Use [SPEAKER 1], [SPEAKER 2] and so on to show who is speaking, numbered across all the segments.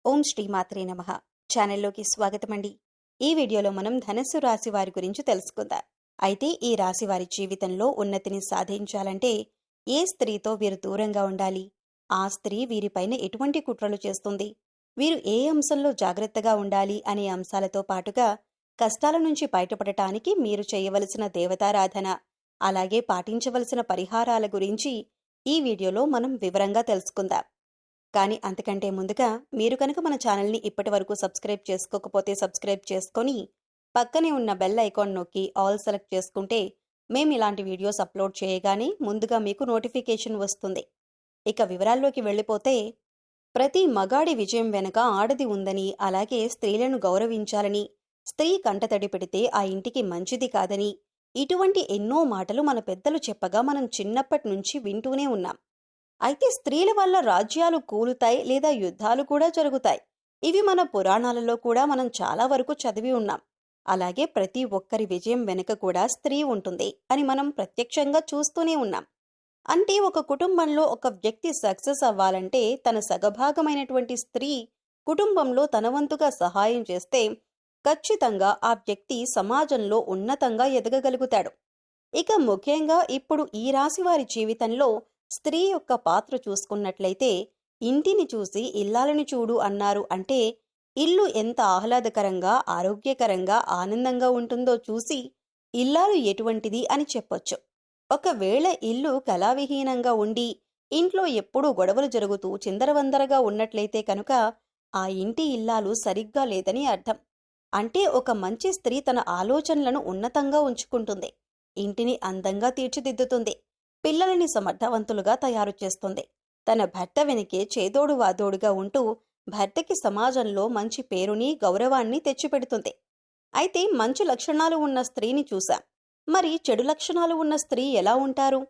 [SPEAKER 1] ఓం శ్రీ మాత్రే నమః. ఛానల్లోకి స్వాగతమండి. ఈ వీడియోలో మనం ధనస్సు రాశి వారి గురించి తెలుసుకుందాం. అయితే ఈ రాశి వారి జీవితంలో ఉన్నతిని సాధించాలంటే ఏ స్త్రీతో వీరు దూరంగా ఉండాలి, ఆ స్త్రీ వీరిపైన ఎటువంటి కుట్రలు చేస్తుంది, వీరు ఏ అంశంలో జాగ్రత్తగా ఉండాలి అనే అంశాలతో పాటుగా కష్టాల నుంచి బయటపడటానికి మీరు చేయవలసిన దేవతారాధన, అలాగే పాటించవలసిన పరిహారాల గురించి ఈ వీడియోలో మనం వివరంగా తెలుసుకుందాం. కానీ అంతకంటే ముందుగా మీరు కనుక మన ఛానల్ని ఇప్పటి వరకు సబ్స్క్రైబ్ చేసుకోకపోతే సబ్స్క్రైబ్ చేసుకొని పక్కనే ఉన్న బెల్ ఐకాన్ నొక్కి ఆల్ సెలెక్ట్ చేసుకుంటే మేము ఇలాంటి వీడియోస్ అప్లోడ్ చేయగానే ముందుగా మీకు నోటిఫికేషన్ వస్తుంది. ఇక వివరాల్లోకి వెళ్ళిపోతే, ప్రతి మగాడి విజయం వెనుక ఆడది ఉందని, అలాగే స్త్రీలను గౌరవించాలని, స్త్రీ కంటతడి పెడితే ఆ ఇంటికి మంచిది కాదని, ఇటువంటి ఎన్నో మాటలు మన పెద్దలు చెప్పగా మనం చిన్నప్పటి నుంచి వింటూనే ఉన్నాం. అయితే స్త్రీల వల్ల రాజ్యాలు కూలుతాయి లేదా యుద్ధాలు కూడా జరుగుతాయి. ఇవి మన పురాణాలలో కూడా మనం చాలా వరకు చదివి ఉన్నాం. అలాగే ప్రతి ఒక్కరి విజయం వెనుక కూడా స్త్రీ ఉంటుంది అని మనం ప్రత్యక్షంగా చూస్తూనే ఉన్నాం. అంటే ఒక కుటుంబంలో ఒక వ్యక్తి సక్సెస్ అవ్వాలంటే తన సగభాగమైనటువంటి స్త్రీ కుటుంబంలో తన వంతుగా సహాయం చేస్తే ఖచ్చితంగా ఆ వ్యక్తి సమాజంలో ఉన్నతంగా ఎదగగలుగుతాడు. ఇక ముఖ్యంగా ఇప్పుడు ఈ రాశి వారి జీవితంలో స్త్రీ యొక్క పాత్ర చూసుకున్నట్లయితే, ఇంటిని చూసి ఇల్లాలని చూడు అన్నారు అంటే ఇల్లు ఎంత ఆహ్లాదకరంగా, ఆరోగ్యకరంగా, ఆనందంగా ఉంటుందో చూసి ఇల్లాలు ఎటువంటిది అని చెప్పొచ్చు. ఒకవేళ ఇల్లు కళావిహీనంగా ఉండి ఇంట్లో ఎప్పుడూ గొడవలు జరుగుతూ చిందరవందరగా ఉన్నట్లయితే కనుక ఆ ఇంటి ఇల్లాలు సరిగ్గా లేదని అర్థం. అంటే ఒక మంచి స్త్రీ తన ఆలోచనలను ఉన్నతంగా ఉంచుకుంటుంది, ఇంటిని అందంగా తీర్చిదిద్దుతుంది, పిల్లలని సమర్థవంతులుగా తయారు చేస్తుంది, తన భర్త వెనకే చేదోడు వాదోడుగా ఉంటూ భర్తకి సమాజంలో మంచి పేరుని, గౌరవాన్ని తెచ్చిపెడుతుంది. అయితే మంచి లక్షణాలు ఉన్న స్త్రీని చూశాం. మరి చెడు లక్షణాలు ఉన్న స్త్రీ ఎలా ఉంటారు?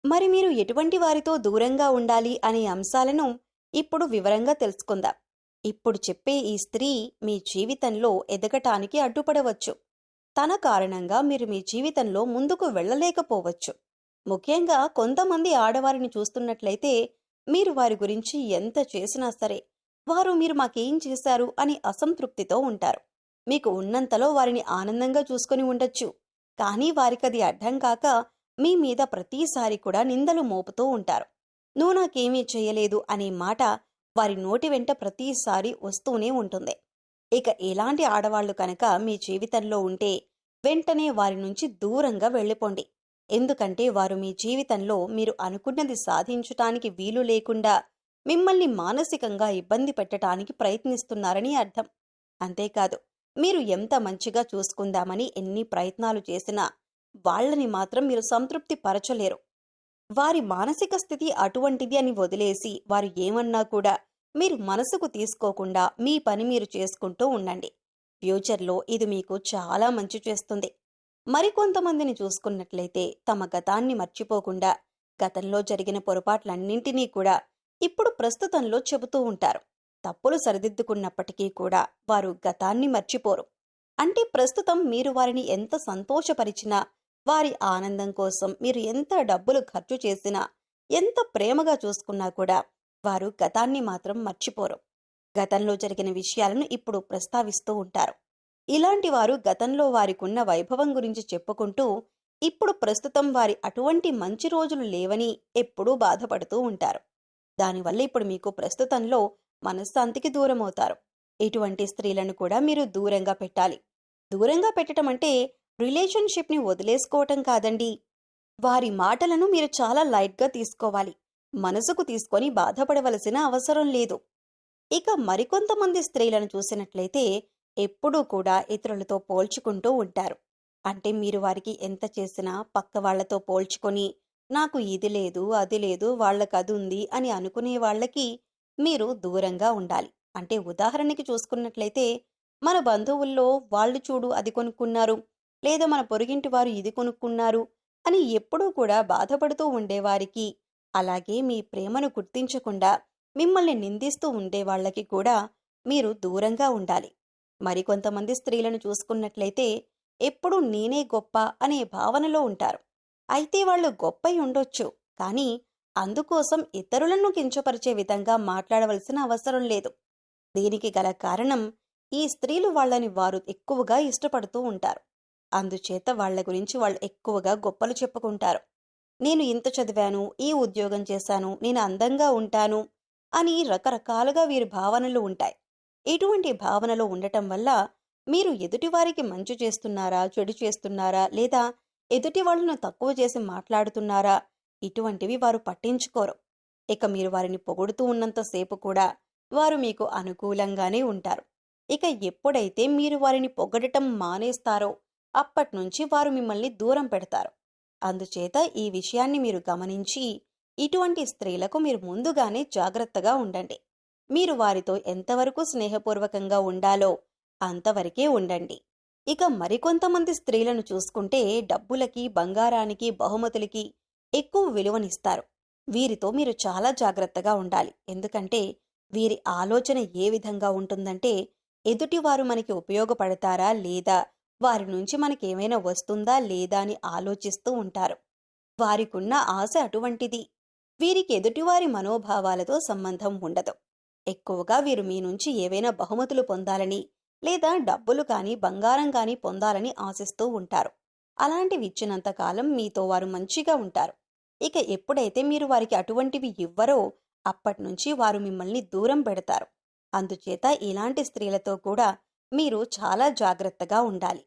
[SPEAKER 1] మరి మీరు ఎటువంటి వారితో దూరంగా ఉండాలి అనే అంశాలను ఇప్పుడు వివరంగా తెలుసుకుందాం. ఇప్పుడు చెప్పే ఈ స్త్రీ మీ జీవితంలో ఎదగటానికి అడ్డుపడవచ్చు. తన కారణంగా మీరు మీ జీవితంలో ముందుకు వెళ్ళలేకపోవచ్చు. ముఖ్యంగా కొంతమంది ఆడవారిని చూస్తున్నట్లయితే మీరు వారి గురించి ఎంత చేసినా సరే వారు మీరు మాకేం చేశారు అని అసంతృప్తితో ఉంటారు. మీకు ఉన్నంతలో వారిని ఆనందంగా చూసుకొని ఉండొచ్చు, కానీ వారికది అర్థం కాక మీ మీద ప్రతిసారి కూడా నిందలు మోపుతూ ఉంటారు. నువ్వు నాకేమీ చేయలేదు అనే మాట వారి నోటి వెంట ప్రతిసారి వస్తూనే ఉంటుంది. ఇక ఇలాంటి ఆడవాళ్లు కనుక మీ జీవితంలో ఉంటే వెంటనే వారి నుంచి దూరంగా వెళ్ళిపోండి. ఎందుకంటే వారు మీ జీవితంలో మీరు అనుకున్నది సాధించటానికి వీలు లేకుండా మిమ్మల్ని మానసికంగా ఇబ్బంది పెట్టడానికి ప్రయత్నిస్తున్నారని అర్థం. అంతేకాదు, మీరు ఎంత మంచిగా చూసుకుందామని ఎన్ని ప్రయత్నాలు చేసినా వాళ్లని మాత్రం మీరు సంతృప్తి పరచలేరు. వారి మానసిక స్థితి అటువంటిది అని వదిలేసి వారు ఏమన్నా కూడా మీరు మనసుకు తీసుకోకుండా మీ పని మీరు చేసుకుంటూ ఉండండి. ఫ్యూచర్లో ఇది మీకు చాలా మంచి చేస్తుంది. మరికొంతమందిని చూసుకున్నట్లయితే తమ గతాన్ని మర్చిపోకుండా గతంలో జరిగిన పొరపాట్లన్నింటినీ కూడా ఇప్పుడు ప్రస్తుతంలో చెబుతూ ఉంటారు. తప్పులు సరిదిద్దుకున్నప్పటికీ కూడా వారు గతాన్ని మర్చిపోరు. అంటే ప్రస్తుతం మీరు వారిని ఎంత సంతోషపరిచినా, వారి ఆనందం కోసం మీరు ఎంత డబ్బులు ఖర్చు చేసినా, ఎంత ప్రేమగా చూసుకున్నా కూడా వారు గతాన్ని మాత్రం మర్చిపోరు. గతంలో జరిగిన విషయాలను ఇప్పుడు ప్రస్తావిస్తూ ఉంటారు. ఇలాంటి వారు గతంలో వారికున్న వైభవం గురించి చెప్పుకుంటూ ఇప్పుడు ప్రస్తుతం వారి అటువంటి మంచి రోజులు లేవని ఎప్పుడూ బాధపడుతూ ఉంటారు. దానివల్ల ఇప్పుడు మీకు ప్రస్తుతంలో మనశ్శాంతికి దూరమవుతారు. ఇటువంటి స్త్రీలను కూడా మీరు దూరంగా పెట్టాలి. దూరంగా పెట్టడం అంటే రిలేషన్షిప్ని వదిలేసుకోవటం కాదండి. వారి మాటలను మీరు చాలా లైట్గా తీసుకోవాలి. మనసుకు తీసుకొని బాధపడవలసిన అవసరం లేదు. ఇక మరికొంతమంది స్త్రీలను చూసినట్లయితే ఎప్పుడూ కూడా ఇతరులతో పోల్చుకుంటూ ఉంటారు. అంటే మీరు వారికి ఎంత చేసినా పక్క వాళ్లతో పోల్చుకొని నాకు ఇది లేదు, అది లేదు, వాళ్లకు అది ఉంది అని అనుకునే వాళ్ళకి మీరు దూరంగా ఉండాలి. అంటే ఉదాహరణకి చూసుకున్నట్లయితే మన బంధువుల్లో వాళ్ళు చూడు అది కొనుక్కున్నారు, లేదా మన పొరుగింటి వారు ఇది కొనుక్కున్నారు అని ఎప్పుడూ కూడా బాధపడుతూ ఉండేవారికి, అలాగే మీ ప్రేమను గుర్తించకుండా మిమ్మల్ని నిందిస్తూ ఉండేవాళ్లకి కూడా మీరు దూరంగా ఉండాలి. మరికొంతమంది స్త్రీలను చూసుకున్నట్లయితే ఎప్పుడూ నేనే గొప్ప అనే భావనలో ఉంటారు. అయితే వాళ్ళు గొప్పై ఉండొచ్చు, కానీ అందుకోసం ఇతరులను కించపరిచే విధంగా మాట్లాడవలసిన అవసరం లేదు. దీనికి గల కారణం ఈ స్త్రీలు వాళ్ళని వారు ఎక్కువగా ఇష్టపడుతూ ఉంటారు. అందుచేత వాళ్ళ గురించి వాళ్ళు ఎక్కువగా గొప్పలు చెప్పుకుంటారు. నేను ఇంత చదివాను, ఈ ఉద్యోగం చేశాను, నేను అందంగా ఉంటాను అని రకరకాలుగా వీరి భావనలు ఉంటాయి. ఇటువంటి భావనలు ఉండటం వల్ల మీరు ఎదుటివారికి మంచి చేస్తున్నారా, చెడు చేస్తున్నారా, లేదా ఎదుటి వాళ్ళను తక్కువ చేసి మాట్లాడుతున్నారా, ఇటువంటివి వారు పట్టించుకోరు. ఇక మీరు వారిని పొగుడుతూ ఉన్నంతసేపు కూడా వారు మీకు అనుకూలంగానే ఉంటారు. ఇక ఎప్పుడైతే మీరు వారిని పొగడటం మానేస్తారో అప్పట్నుంచి వారు మిమ్మల్ని దూరం పెడతారు. అందుచేత ఈ విషయాన్ని మీరు గమనించి ఇటువంటి స్త్రీలకు మీరు ముందుగానే జాగ్రత్తగా ఉండండి. మీరు వారితో ఎంతవరకు స్నేహపూర్వకంగా ఉండాలో అంతవరకే ఉండండి. ఇక మరికొంతమంది స్త్రీలను చూసుకుంటే డబ్బులకి, బంగారానికి, బహుమతులకి ఎక్కువ విలువనిస్తారు. వీరితో మీరు చాలా జాగ్రత్తగా ఉండాలి. ఎందుకంటే వీరి ఆలోచన ఏ విధంగా ఉంటుందంటే ఎదుటివారు మనకి ఉపయోగపడతారా లేదా, వారి నుంచి మనకేమైనా వస్తుందా లేదా అని ఆలోచిస్తూ ఉంటారు. వారికున్న ఆశ అటువంటిది. వీరికి ఎదుటివారి మనోభావాలతో సంబంధం ఉండదు. ఎక్కువగా వీరు మీ నుంచి ఏవైనా బహుమతులు పొందాలని లేదా డబ్బులు కానీ బంగారం కానీ పొందాలని ఆశిస్తూ ఉంటారు. అలాంటివి ఇచ్చినంతకాలం మీతో వారు మంచిగా ఉంటారు. ఇక ఎప్పుడైతే మీరు వారికి అటువంటివి ఇవ్వరో అప్పట్నుంచి వారు మిమ్మల్ని దూరం పెడతారు. అందుచేత ఇలాంటి స్త్రీలతో కూడా మీరు చాలా జాగ్రత్తగా ఉండాలి.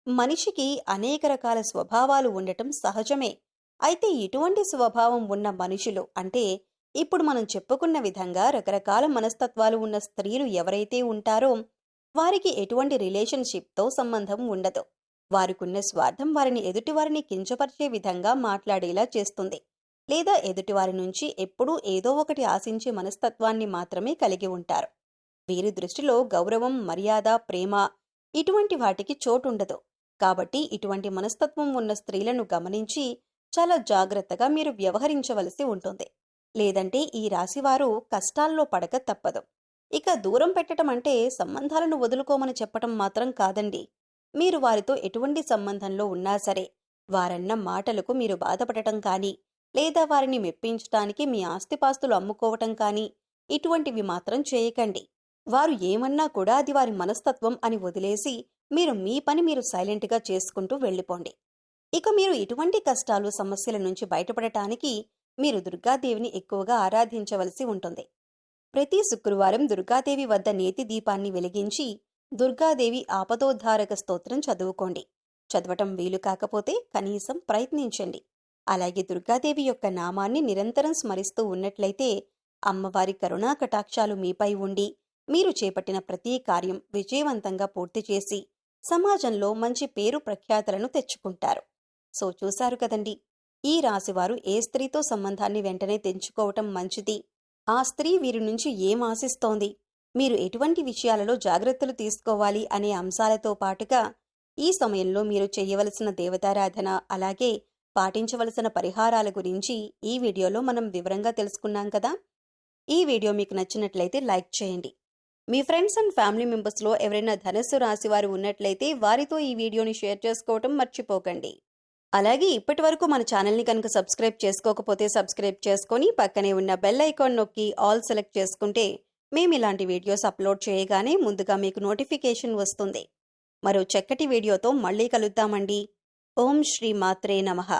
[SPEAKER 1] మనిషికి అనేక రకాల స్వభావాలు ఉండటం సహజమే. అయితే ఇటువంటి స్వభావం ఉన్న మనుషులు అంటే ఇప్పుడు మనం చెప్పుకున్న విధంగా రకరకాల మనస్తత్వాలు ఉన్న స్త్రీలు ఎవరైతే ఉంటారో వారికి ఎటువంటి రిలేషన్షిప్తో సంబంధం ఉండదు. వారికున్న స్వార్థం వారిని ఎదుటివారిని కించపరిచే విధంగా మాట్లాడేలా చేస్తుంది. లేదా ఎదుటివారి నుంచి ఎప్పుడూ ఏదో ఒకటి ఆశించే మనస్తత్వాన్ని మాత్రమే కలిగి ఉంటారు. వీరి దృష్టిలో గౌరవం, మర్యాద, ప్రేమ ఇటువంటి వాటికి చోటుండదు. కాబట్టి ఇటువంటి మనస్తత్వం ఉన్న స్త్రీలను గమనించి చాలా జాగ్రత్తగా మీరు వ్యవహరించవలసి ఉంటుంది. లేదంటే ఈ రాశివారు కష్టాల్లో పడక తప్పదు. ఇక దూరం పెట్టడం అంటే సంబంధాలను వదులుకోమని చెప్పటం మాత్రం కాదండి. మీరు వారితో ఎటువంటి సంబంధంలో ఉన్నా సరే వారన్న మాటలకు మీరు బాధపడటం కానీ లేదా వారిని మెప్పించటానికి మీ ఆస్తిపాస్తులు అమ్ముకోవటం కానీ ఇటువంటివి మాత్రం చేయకండి. వారు ఏమన్నా కూడా అది వారి మనస్తత్వం అని వదిలేసి మీరు మీ పని మీరు సైలెంట్గా చేసుకుంటూ వెళ్ళిపోండి. ఇక మీరు ఇటువంటి కష్టాలు, సమస్యల నుంచి బయటపడటానికి మీరు దుర్గాదేవిని ఎక్కువగా ఆరాధించవలసి ఉంటుంది. ప్రతి శుక్రవారం దుర్గాదేవి వద్ద నేతి దీపాన్ని వెలిగించి దుర్గాదేవి ఆపదోద్ధారక స్తోత్రం చదువుకోండి. చదవటం వీలు కాకపోతే కనీసం ప్రయత్నించండి. అలాగే దుర్గాదేవి యొక్క నామాన్ని నిరంతరం స్మరిస్తూ ఉన్నట్లయితే అమ్మవారి కరుణా కటాక్షాలు మీపై ఉండి మీరు చేపట్టిన ప్రతి కార్యం విజయవంతంగా పూర్తి చేసి సమాజంలో మంచి పేరు ప్రఖ్యాతలను తెచ్చుకుంటారు. సో చూశారు కదండి, ఈ రాశివారు ఏ స్త్రీతో సంబంధాన్ని వెంటనే తెంచుకోవటం మంచిది, ఆ స్త్రీ వీరి నుంచి ఏం ఆశిస్తోంది, మీరు ఎటువంటి విషయాలలో జాగ్రత్తలు తీసుకోవాలి అనే అంశాలతో పాటుగా ఈ సమయంలో మీరు చేయవలసిన దేవతారాధన అలాగే పాటించవలసిన పరిహారాల గురించి ఈ వీడియోలో మనం వివరంగా తెలుసుకున్నాం కదా. ఈ వీడియో మీకు నచ్చినట్లయితే లైక్ చేయండి. మీ ఫ్రెండ్స్ అండ్ ఫ్యామిలీ మెంబర్స్లో ఎవరైనా ధనుస్సు రాశి వారు ఉన్నట్లయితే వారితో ఈ వీడియోని షేర్ చేసుకోవటం మర్చిపోకండి. అలాగే ఇప్పటి వరకు మన ఛానల్ని కనుక సబ్స్క్రైబ్ చేసుకోకపోతే సబ్స్క్రైబ్ చేసుకొని పక్కనే ఉన్న బెల్ ఐకాన్ నొక్కి ఆల్ సెలెక్ట్ చేసుకుంటే మేము ఇలాంటి వీడియోస్ అప్లోడ్ చేయగానే ముందుగా మీకు నోటిఫికేషన్ వస్తుంది. మరో చక్కటి వీడియోతో మళ్ళీ కలుద్దామండి. ఓం శ్రీ మాత్రే నమః.